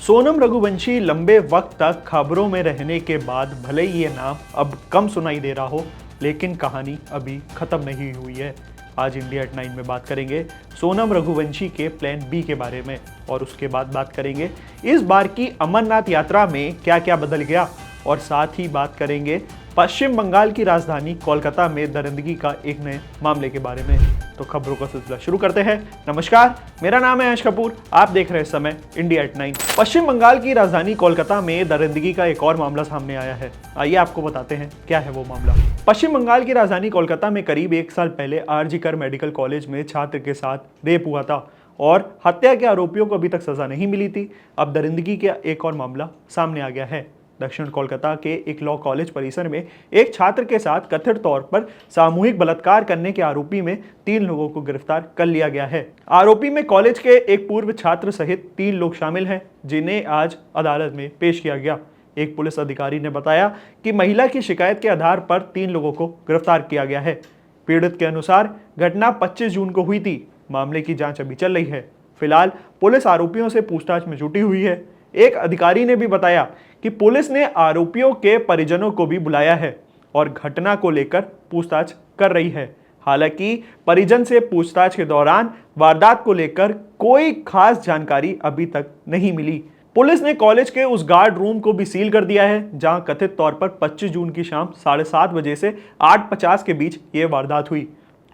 सोनम रघुवंशी लंबे वक्त तक खबरों में रहने के बाद भले ही ये नाम अब कम सुनाई दे रहा हो, लेकिन कहानी अभी खत्म नहीं हुई है। आज इंडिया एट 9 में बात करेंगे सोनम रघुवंशी के प्लान बी के बारे में और उसके बाद बात करेंगे इस बार की अमरनाथ यात्रा में क्या क्या बदल गया और साथ ही बात करेंगे पश्चिम बंगाल की राजधानी कोलकाता में दरिंदगी का एक नए मामले के बारे में। तो खबरों का सिलसिला शुरू करते हैं। नमस्कार, मेरा नाम है यश कपूर, आप देख रहे हैं समय इंडिया एट 9। पश्चिम बंगाल की राजधानी कोलकाता में दरिंदगी का एक और मामला सामने आया है। आइए आपको बताते हैं क्या है वो मामला। पश्चिम बंगाल की राजधानी कोलकाता में करीब 1 साल पहले आरजी कर मेडिकल कॉलेज में छात्र के साथ रेप हुआ था और हत्या के आरोपियों को अभी तक सजा नहीं मिली थी। अब दरिंदगी का एक और मामला सामने आ गया है। दक्षिण कोलकाता के एक लॉ कॉलेज परिसर में एक छात्र के साथ कथित तौर पर सामूहिक बलात्कार करने के आरोपी में 3 लोगों को गिरफ्तार कर लिया गया है। आरोपी में कॉलेज के एक पूर्व छात्र सहित 3 लोग शामिल हैं, जिन्हें आज अदालत में पेश किया गया। एक पुलिस अधिकारी ने बताया कि महिला की शिकायत के आधार पर 3 लोगों को गिरफ्तार किया गया है। पीड़ित के अनुसार घटना 25 जून को हुई थी। मामले की जांच अभी चल रही है। फिलहाल पुलिस आरोपियों से पूछताछ में जुटी हुई है। एक अधिकारी ने भी बताया कि पुलिस ने आरोपियों के परिजनों को भी बुलाया है और घटना को लेकर पूछताछ कर रही है। हालांकि परिजन से पूछताछ के दौरान वारदात को लेकर कोई खास जानकारी अभी तक नहीं मिली। पुलिस ने कॉलेज के उस गार्ड रूम को भी सील कर दिया है, जहां कथित तौर पर 25 जून की शाम 7:30 बजे से 8:50 के बीच ये वारदात हुई।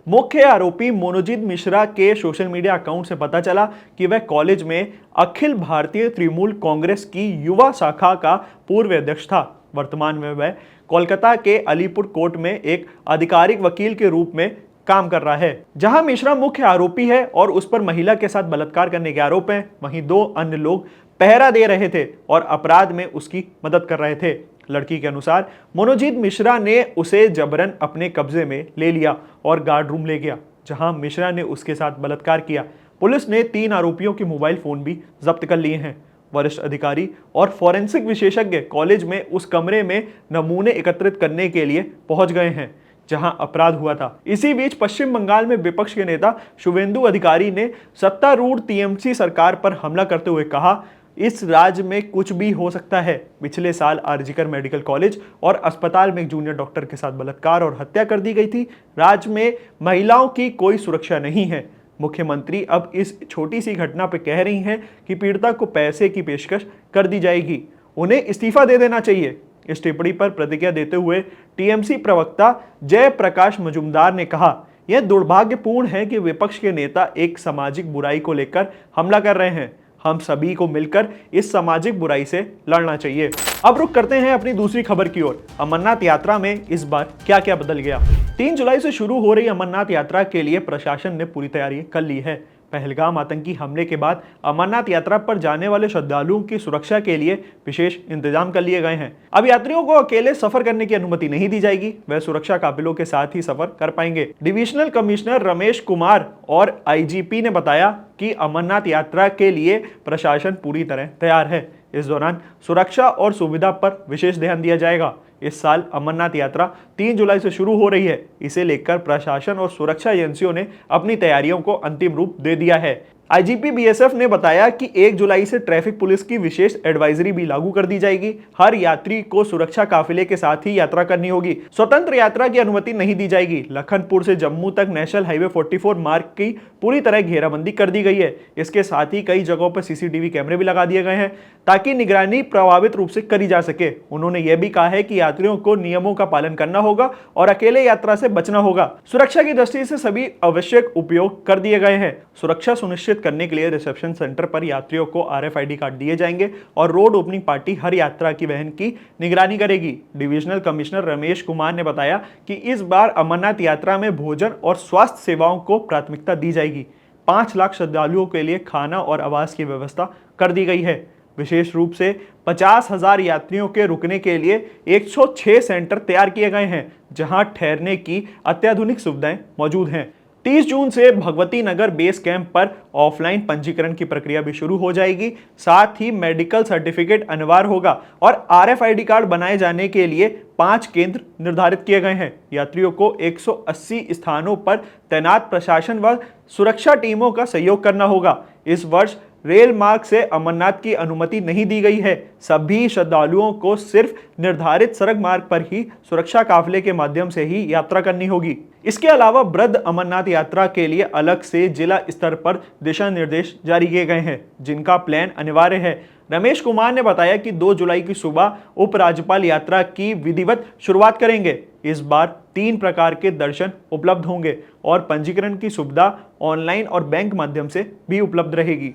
मुख्य आरोपी मनोजीत मिश्रा के सोशल मीडिया अकाउंट से पता चला कि वह कॉलेज में अखिल भारतीय तृणमूल कांग्रेस की युवा शाखा का पूर्व अध्यक्ष था। वर्तमान में वह कोलकाता के अलीपुर कोर्ट में एक आधिकारिक वकील के रूप में काम कर रहा है। जहां मिश्रा मुख्य आरोपी है और उस पर महिला के साथ बलात्कार करने के आरोप हैं, वहीं 2 अन्य लोग पहरा दे रहे थे और अपराध में उसकी मदद कर रहे थे। लड़की के अनुसार मनोजीत मिश्रा ने उसे जबरन अपने कब्जे में ले लिया और गार्ड रूम ले गया, जहां मिश्रा ने उसके साथ बलात्कार किया। पुलिस ने 3 आरोपियों के मोबाइल फोन भी जब्त कर लिए हैं। वरिष्ठ अधिकारी और फॉरेंसिक विशेषज्ञ कॉलेज में उस कमरे में नमूने एकत्रित करने के लिए पहुंच गए हैं जहां अपराध हुआ था। इसी बीच पश्चिम बंगाल में विपक्ष के नेता शुभेंदु अधिकारी ने सत्तारूढ़ टीएमसी सरकार पर हमला करते हुए कहा, इस राज्य में कुछ भी हो सकता है। पिछले साल आरजी कर मेडिकल कॉलेज और अस्पताल में एक जूनियर डॉक्टर के साथ बलात्कार और हत्या कर दी गई थी। राज्य में महिलाओं की कोई सुरक्षा नहीं है। मुख्यमंत्री अब इस छोटी सी घटना पर कह रही हैं कि पीड़िता को पैसे की पेशकश कर दी जाएगी, उन्हें इस्तीफा दे देना चाहिए। इस टिप्पणी पर प्रतिक्रिया देते हुए टीएमसी प्रवक्ता जयप्रकाश मजूमदार ने कहा, यह दुर्भाग्यपूर्ण है कि विपक्ष के नेता एक सामाजिक बुराई को लेकर हमला कर रहे हैं। हम सभी को मिलकर इस सामाजिक बुराई से लड़ना चाहिए। अब रुक करते हैं अपनी दूसरी खबर की ओर। अमरनाथ यात्रा में इस बार क्या क्या बदल गया। 3 जुलाई से शुरू हो रही अमरनाथ यात्रा के लिए प्रशासन ने पूरी तैयारी कर ली है। पहलगाम आतंकी हमले के बाद अमरनाथ यात्रा पर जाने वाले श्रद्धालुओं की सुरक्षा के लिए विशेष इंतजाम कर लिए गए हैं। अब यात्रियों को अकेले सफर करने की अनुमति नहीं दी जाएगी, वह सुरक्षा काबिलों के साथ ही सफर कर पाएंगे। डिविजनल कमिश्नर रमेश कुमार और आईजीपी ने बताया कि अमरनाथ यात्रा के लिए प्रशासन पूरी तरह तैयार है। इस दौरान सुरक्षा और सुविधा पर विशेष ध्यान दिया जाएगा। इस साल अमरनाथ यात्रा 3 जुलाई से शुरू हो रही है। इसे लेकर प्रशासन और सुरक्षा एजेंसियों ने अपनी तैयारियों को अंतिम रूप दे दिया है। आईजीपी बीएसएफ ने बताया कि 1 जुलाई से ट्रैफिक पुलिस की विशेष एडवाइजरी भी लागू कर दी जाएगी। हर यात्री को सुरक्षा काफिले के साथ ही यात्रा करनी होगी। स्वतंत्र यात्रा की अनुमति नहीं दी जाएगी। लखनपुर से जम्मू तक नेशनल हाईवे 44 मार्ग की पूरी तरह घेराबंदी कर दी गई है। इसके साथ ही कई जगहों पर सीसीटीवी कैमरे भी लगा दिए गए हैं ताकि निगरानी प्रभावित रूप से करी जा सके। उन्होंने यह भी कहा है कि यात्रियों को नियमों का पालन करना होगा और अकेले यात्रा से बचना होगा। सुरक्षा की दृष्टि से सभी आवश्यक उपयोग कर दिए गए हैं। सुरक्षा सुनिश्चित करने के लिए रिसेप्शन सेंटर पर यात्रियों को RFID कार्ड दिए जाएंगे और रोड ओपनिंग पार्टी हर यात्रा की वाहन की निगरानी करेगी। डिविजनल कमिश्नर रमेश कुमार ने बताया कि इस बार अमरनाथ यात्रा में भोजन और स्वास्थ्य सेवाओं को प्राथमिकता दी जाएगी। 5 लाख श्रद्धालुओं के लिए खाना और आवास की व्यवस्था कर दी गई है। विशेष रूप से 50,000 यात्रियों के रुकने के लिए 106 सेंटर तैयार किए गए हैं, जहां ठहरने की अत्याधुनिक सुविधाएं मौजूद हैं। 30 जून से भगवती नगर बेस कैंप पर ऑफलाइन पंजीकरण की प्रक्रिया भी शुरू हो जाएगी। साथ ही मेडिकल सर्टिफिकेट अनिवार्य होगा और RFID कार्ड बनाए जाने के लिए 5 केंद्र निर्धारित किए गए हैं। यात्रियों को 180 स्थानों पर तैनात प्रशासन व सुरक्षा टीमों का सहयोग करना होगा। इस वर्ष रेल मार्ग से अमरनाथ की अनुमति नहीं दी गई है। सभी श्रद्धालुओं को सिर्फ निर्धारित सड़क मार्ग पर ही सुरक्षा काफले के माध्यम से ही यात्रा करनी होगी। इसके अलावा वृद्ध अमरनाथ यात्रा के लिए अलग से जिला स्तर पर दिशा निर्देश जारी किए गए हैं, जिनका प्लान अनिवार्य है। रमेश कुमार ने बताया कि 2 जुलाई की सुबह उपराज्यपाल यात्रा की विधिवत शुरुआत करेंगे। इस बार 3 प्रकार के दर्शन उपलब्ध होंगे और पंजीकरण की सुविधा ऑनलाइन और बैंक माध्यम से भी उपलब्ध रहेगी।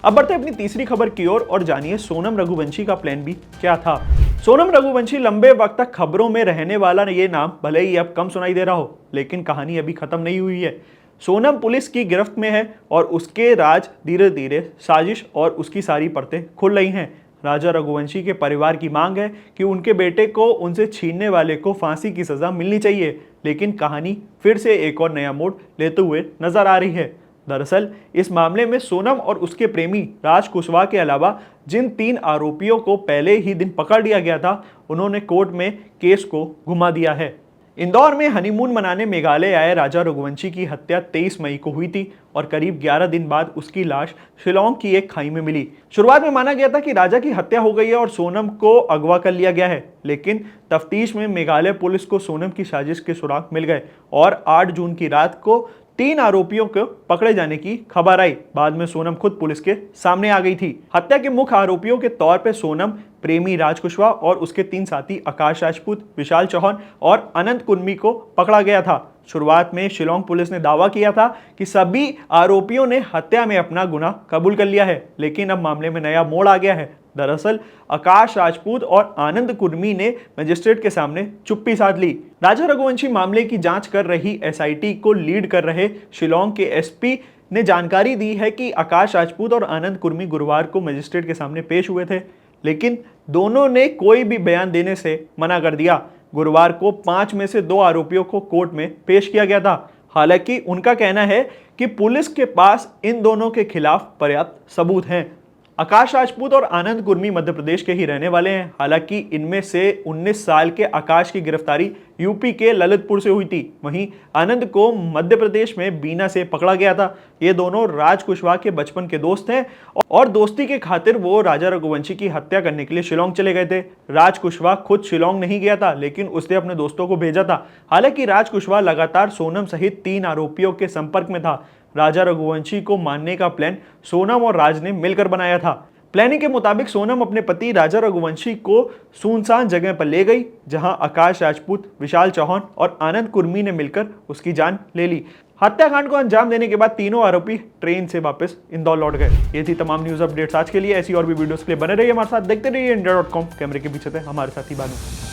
अब बढ़ते अपनी तीसरी खबर की ओर और जानिए सोनम रघुवंशी का प्लान भी क्या था। सोनम रघुवंशी लंबे वक्त तक खबरों में रहने वाला ये नाम भले ही अब कम सुनाई दे रहा हो, लेकिन कहानी अभी खत्म नहीं हुई है। सोनम पुलिस की गिरफ्त में है और उसके राज धीरे धीरे साजिश और उसकी सारी परतें खुल रही हैं। राजा रघुवंशी के परिवार की मांग है कि उनके बेटे को उनसे छीनने वाले को फांसी की सजा मिलनी चाहिए, लेकिन कहानी फिर से एक और नया मोड़ लेते हुए नजर आ रही है। दरअसल इस मामले में सोनम और उसके प्रेमी राज कुशवाहा के अलावा जिन 3 आरोपियों को पहले ही दिन पकड़ लिया गया था, उन्होंने कोर्ट में केस को घुमा दिया है। इंदौर में हनीमून मनाने मेघालय आए राजा रघुवंशी की हत्या 23 मई को हुई थी और करीब 11 दिन बाद उसकी लाश शिलोंग की एक खाई में मिली। शुरुआत में माना गया था कि राजा की हत्या हो गई है और सोनम को अगवा कर लिया गया है, लेकिन तफ्तीश में मेघालय पुलिस को सोनम की साजिश के सुराग मिल गए और 8 जून की रात को 3 आरोपियों को पकड़े जाने की खबर आई। बाद में सोनम खुद पुलिस के सामने आ गई थी। हत्या के मुख्य आरोपियों के तौर पर सोनम, प्रेमी राज कुशवाहा और उसके 3 साथी आकाश राजपूत, विशाल चौहान और अनंत कुर्मी को पकड़ा गया था। शुरुआत में शिलोंग पुलिस ने दावा किया था कि सभी आरोपियों ने हत्या में अपना गुनाह कबूल कर लिया है, लेकिन अब मामले में नया मोड़ आ गया है। दरअसल आकाश राजपूत और आनंद कुर्मी ने मजिस्ट्रेट के सामने चुप्पी साध ली। राजा रघुवंशी मामले की जांच कर रही एसआईटी को लीड कर रहे शिलोंग के एसपी ने जानकारी दी है कि आकाश राजपूत और आनंद कुर्मी गुरुवार को मजिस्ट्रेट के सामने पेश हुए थे, लेकिन दोनों ने कोई भी बयान देने से मना कर दिया। गुरुवार को 5 में से 2 आरोपियों को कोर्ट में पेश किया गया था। हालांकि उनका कहना है कि पुलिस के पास इन दोनों के खिलाफ पर्याप्त सबूत हैं। आकाश राजपूत और आनंद कुर्मी मध्य प्रदेश के ही रहने वाले हैं। हालांकि इनमें से 19 साल के आकाश की गिरफ्तारी यूपी के ललितपुर से हुई थी। वहीं आनंद को मध्य प्रदेश में बीना से पकड़ा गया था। ये दोनों राज कुशवाहा के बचपन के दोस्त हैं और दोस्ती के खातिर वो राजा रघुवंशी की हत्या करने के लिए शिलोंग चले गए थे। राज कुशवाहा खुद शिलोंग नहीं गया था, लेकिन उसने अपने दोस्तों को भेजा था। हालांकि राज कुशवाहा लगातार सोनम सहित 3 आरोपियों के संपर्क में था। राजा रघुवंशी को मारने का प्लान सोनम और राज ने मिलकर बनाया था। प्लानिंग के मुताबिक सोनम अपने पति राजा रघुवंशी को सुनसान जगह पर ले गई, जहां आकाश राजपूत, विशाल चौहान और आनंद कुर्मी ने मिलकर उसकी जान ले ली। हत्याकांड को अंजाम देने के बाद तीनों आरोपी ट्रेन से वापस इंदौर लौट गए। ये थी तमाम न्यूज अपडेट्स आज के लिए। ऐसी और भी वीडियोस के लिए बने रहिए हमारे साथ, देखते रहिए इंडिया.com। कैमरे के पीछे थे हमारे साथी बानू।